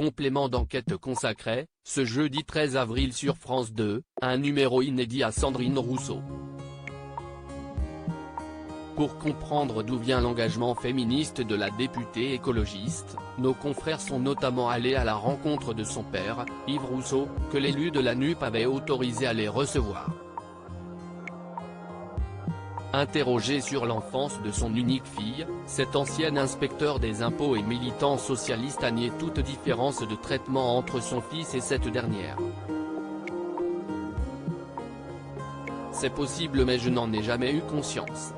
complément d'enquête consacré, ce jeudi 13 avril sur France 2, un numéro inédit à Sandrine Rousseau. Pour comprendre d'où vient l'engagement féministe de la députée écologiste, nos confrères sont notamment allés à la rencontre de son père, Yves Rousseau, que l'élu de la NUP avait autorisé à les recevoir. Interrogé sur l'enfance de son unique fille, cet ancien inspecteur des impôts et militant socialiste a nié toute différence de traitement entre son fils et cette dernière. C'est possible mais je n'en ai jamais eu conscience.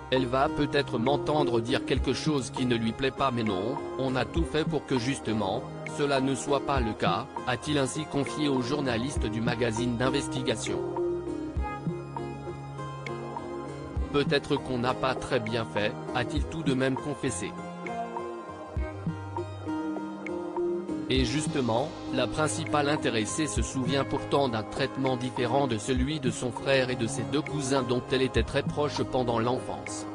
Elle va peut-être m'entendre dire quelque chose qui ne lui plaît pas mais non, on a tout fait pour que justement, cela ne soit pas le cas, a-t-il ainsi confié aux journalistes du magazine d'investigation. Peut-être qu'on n'a pas très bien fait, a-t-il tout de même confessé. Et justement, la principale intéressée se souvient pourtant d'un traitement différent de celui de son frère et de ses deux cousins dont elle était très proche pendant l'enfance.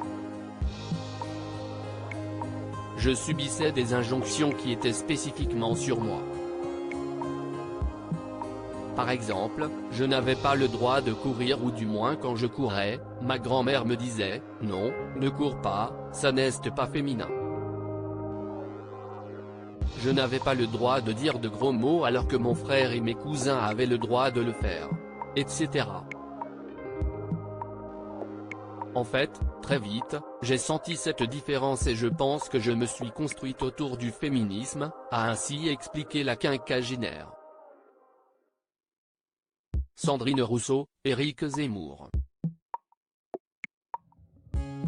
Je subissais des injonctions qui étaient spécifiquement sur moi. Par exemple, je n'avais pas le droit de courir ou du moins quand je courais, ma grand-mère me disait « Non, ne cours pas, ça n'est pas féminin ». Je n'avais pas le droit de dire de gros mots alors que mon frère et mes cousins avaient le droit de le faire, etc. En fait, très vite, j'ai senti cette différence et je pense que je me suis construite autour du féminisme, a ainsi expliqué la quinquagénaire. Sandrine Rousseau, Éric Zemmour.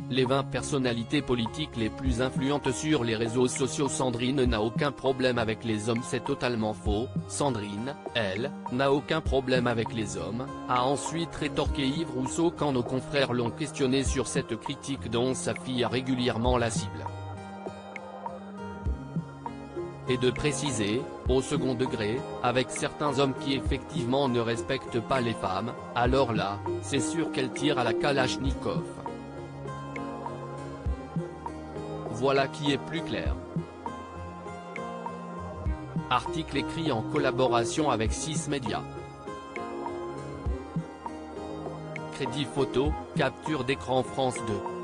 Les 20 personnalités politiques les plus influentes sur les réseaux sociaux. Sandrine n'a aucun problème avec les hommes. C'est totalement faux, Sandrine, elle, n'a aucun problème avec les hommes, a ensuite rétorqué Yves Rousseau quand nos confrères l'ont questionné sur cette critique dont sa fille a régulièrement la cible. Et de préciser, au second degré, avec certains hommes qui effectivement ne respectent pas les femmes, alors là, c'est sûr qu'elle tire à la Kalachnikov. Voilà qui est plus clair. Article écrit en collaboration avec 6 médias. Crédit photo, capture d'écran France 2.